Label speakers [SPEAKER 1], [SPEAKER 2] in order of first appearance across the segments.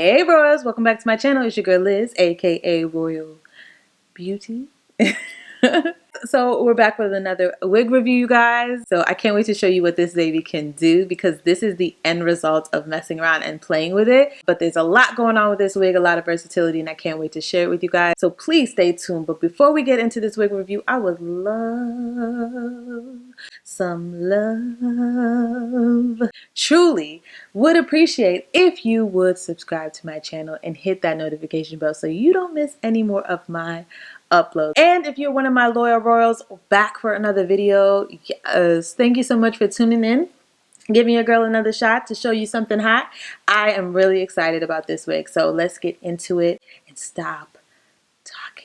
[SPEAKER 1] Hey bros, welcome back to my channel. It's your girl Liz, aka Royal Beauty. So we're back with another wig review, you guys. So I can't wait to show you what this baby can do, because this is the end result of messing around and playing with it. But there's a lot going on with this wig, a lot of versatility, and I can't wait to share it with you guys. So please stay tuned. But before we get into this wig review, I would love some love. Truly would appreciate if you would subscribe to my channel and hit that notification bell so you don't miss any more of my uploads. And if you're one of my loyal royals, back for another video. Yes, thank you so much for tuning in, giving your girl another shot to show you something hot. I am really excited about this wig, so let's get into it and stop talking.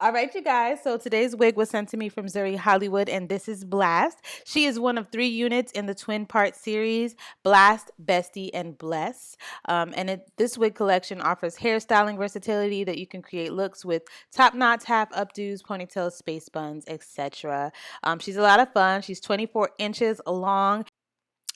[SPEAKER 1] All right, you guys, so today's wig was sent to me from Zury Hollywood, and this is Blast. She is one of 3 units in the twin-part series, Blast, Bestie, and Bless. This wig collection offers hairstyling versatility that you can create looks with top knots, half updos, ponytails, space buns, etc. She's a lot of fun. She's 24 inches long.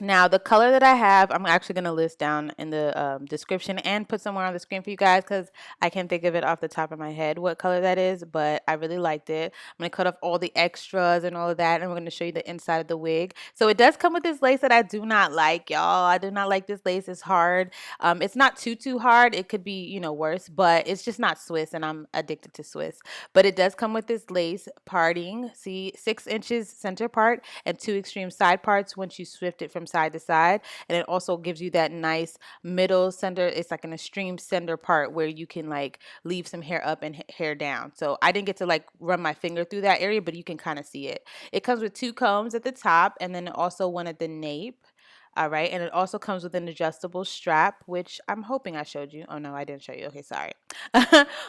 [SPEAKER 1] Now, the color that I have, I'm actually going to list down in the description and put somewhere on the screen for you guys, because I can't think of it off the top of my head what color that is, but I really liked it. I'm going to cut off all the extras and all of that, and we're going to show you the inside of the wig. So it does come with this lace that I do not like, y'all. I do not like this lace. It's hard. It's not too hard. It could be, worse, but it's just not Swiss, and I'm addicted to Swiss. But it does come with this lace parting. See, 6 inches center part and 2 extreme side parts once you swift it from side to side. And it also gives you that nice middle center. It's like an extreme center part where you can like leave some hair up and hair down. So I didn't get to like run my finger through that area, but you can kind of see it. It comes with 2 combs at the top and then also one at the nape. All right, and it also comes with an adjustable strap, which I'm hoping I showed you. Oh no, I didn't show you. Okay, sorry.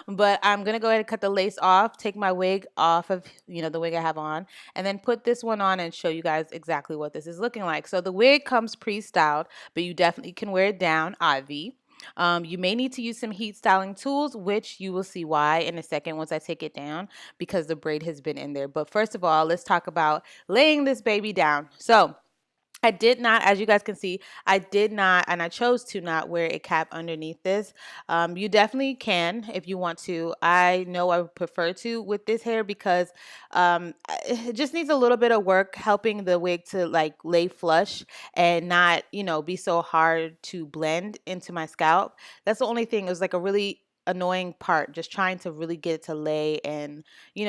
[SPEAKER 1] But I'm gonna go ahead and cut the lace off, take my wig off of, the wig I have on, and then put this one on and show you guys exactly what this is looking like. So the wig comes pre-styled, but you definitely can wear it down, Ivy. You may need to use some heat styling tools, which you will see why in a second once I take it down, because the braid has been in there. But first of all, let's talk about laying this baby down. So I did not, as you guys can see, I did not, and I chose to not wear a cap underneath this. You definitely can if you want to. I know I would prefer to with this hair, because it just needs a little bit of work helping the wig to like lay flush and not, be so hard to blend into my scalp. That's the only thing. It was like a really annoying part, just trying to really get it to lay and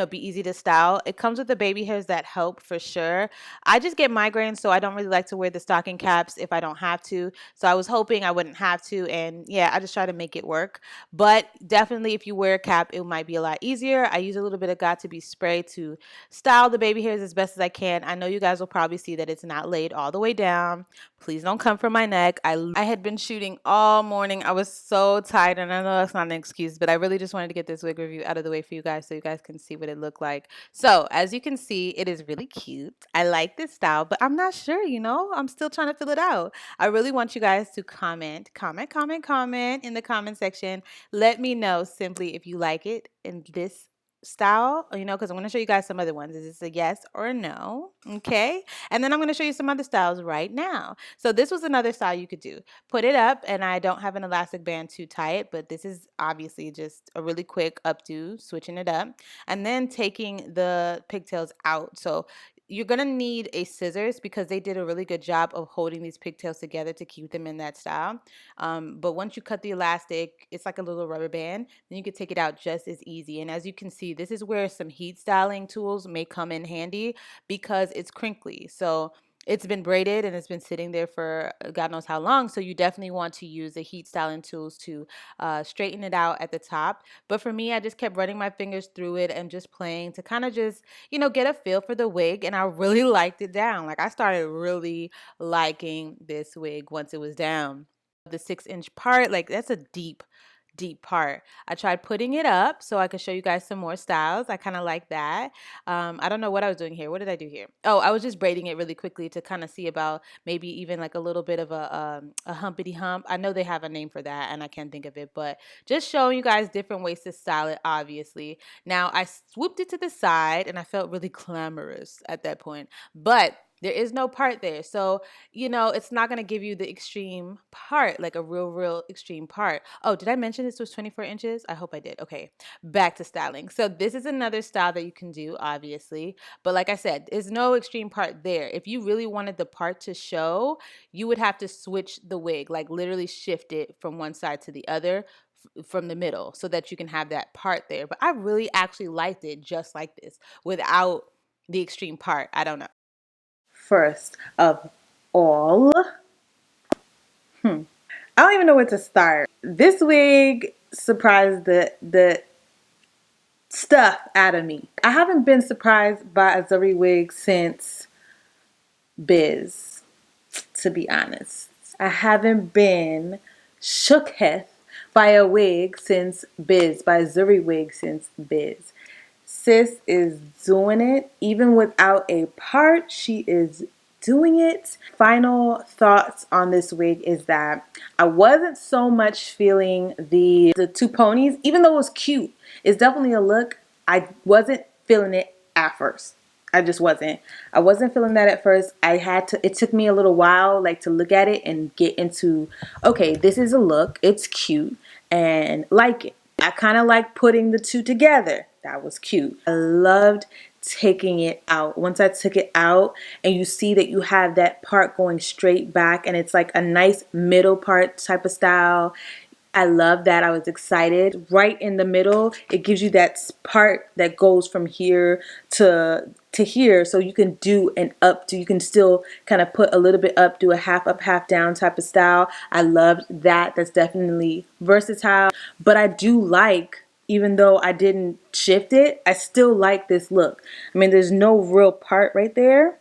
[SPEAKER 1] be easy to style. It comes with the baby hairs that help for sure. I just get migraines, so I don't really like to wear the stocking caps if I don't have to. So I was hoping I wouldn't have to, and yeah, I just try to make it work. But definitely if you wear a cap, it might be a lot easier. I use a little bit of Got2b spray to style the baby hairs as best as I can. I know you guys will probably see that it's not laid all the way down. Please don't come for my neck. I had been shooting all morning. I was so tired, and I know that's not an excuse, but I really just wanted to get this wig review out of the way for you guys so you guys can see what it looked like. So as you can see, it is really cute. I like this style, but I'm not sure, I'm still trying to fill it out. I really want you guys to comment in the comment section. Let me know simply if you like it in this style, because I'm going to show you guys some other ones. Is this a yes or a no? Okay. And then I'm going to show you some other styles right now. So this was another style you could do. Put it up, and I don't have an elastic band to tie it, but this is obviously just a really quick updo, switching it up, and then taking the pigtails out. So you're going to need a scissors, because they did a really good job of holding these pigtails together to keep them in that style. But once you cut the elastic, it's like a little rubber band, then you can take it out just as easy. And as you can see, this is where some heat styling tools may come in handy, because it's crinkly. So it's been braided and it's been sitting there for God knows how long. So you definitely want to use the heat styling tools to straighten it out at the top. But for me, I just kept running my fingers through it and just playing to kind of just, get a feel for the wig. And I really liked it down. Like, I started really liking this wig once it was down. The 6-inch part, like, that's a deep part. I tried putting it up so I could show you guys some more styles. I kind of like that. I don't know what I was doing here. What did I do here? Oh, I was just braiding it really quickly to kind of see about maybe even like a little bit of a humpity hump. I know they have a name for that and I can't think of it, but just showing you guys different ways to style it, obviously. Now, I swooped it to the side and I felt really glamorous at that point, but There is no part there. So, you know, it's not going to give you the extreme part, like a real extreme part. Oh, did I mention this was 24 inches? I hope I did. Okay, back to styling. So this is another style that you can do, obviously. But like I said, there's no extreme part there. If you really wanted the part to show, you would have to switch the wig, like literally shift it from one side to the other from the middle so that you can have that part there. But I really actually liked it just like this without the extreme part. I don't know. First of all, I don't even know where to start. This wig surprised the stuff out of me. I haven't been surprised by a Zury wig since Biz, to be honest. I haven't been shooketh by a wig since Biz, by a Zury wig since Biz. Sis is doing it. Even without a part, she is doing it. Final thoughts on this wig is that I wasn't so much feeling the two ponies, even though it was cute. It's definitely a look. I wasn't feeling it at first. I just wasn't. I wasn't feeling that at first. It took me a little while like to look at it and get into, okay, this is a look. It's cute and like it. I kind of like putting the two together. That was cute. I loved taking it out. Once I took it out and you see that you have that part going straight back and it's like a nice middle part type of style. I love that. I was excited. Right in the middle, it gives you that part that goes from here to here, so you can do an up to, you can still kind of put a little bit up, do a half up, half down type of style. I loved that. That's definitely versatile. But I do like, even though I didn't shift it, I still like this look. I mean, there's no real part right there.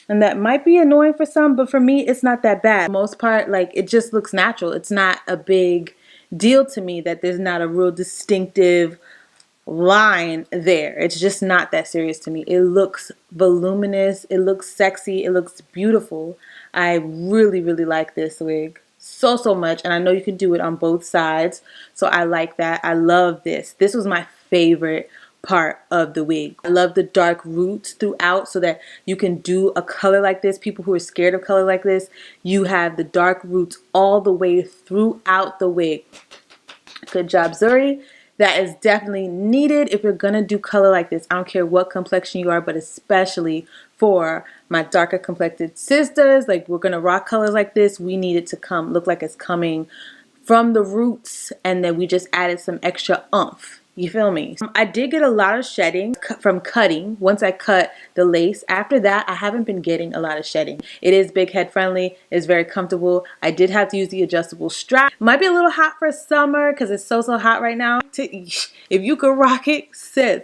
[SPEAKER 1] And that might be annoying for some, but for me, it's not that bad. For the most part, like, it just looks natural. It's not a big deal to me that there's not a real distinctive line there. It's just not that serious to me. It looks voluminous. It looks sexy. It looks beautiful. I really like this wig so much, and I know you can do it on both sides, so I like that. I love this. This was my favorite part of the wig. I love the dark roots throughout so that you can do a color like this. People who are scared of color like this, you have the dark roots all the way throughout the wig. Good job, Zury. That is definitely needed if you're gonna do color like this. I don't care what complexion you are, but especially for my darker complected sisters, like, we're gonna rock colors like this. We need it to look like it's coming from the roots, and then we just added some extra oomph. You feel me? I did get a lot of shedding from cutting once I cut the lace. After that, I haven't been getting a lot of shedding. It is big head friendly. It's very comfortable. I did have to use the adjustable strap. Might be a little hot for summer because it's so hot right now. If you could rock it, sis,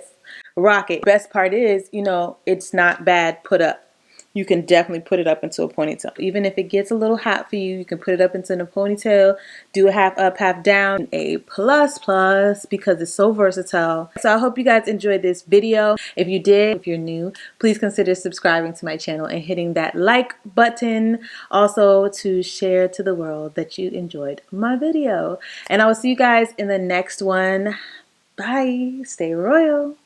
[SPEAKER 1] rock it. Best part is, you know, it's not bad put up. You can definitely put it up into a ponytail. Even if it gets a little hot for you, you can put it up into a ponytail, do a half up, half down. A plus because it's so versatile. So I hope you guys enjoyed this video. If you did, if you're new, please consider subscribing to my channel and hitting that like button. Also to share to the world that you enjoyed my video. And I will see you guys in the next one. Bye. Stay royal.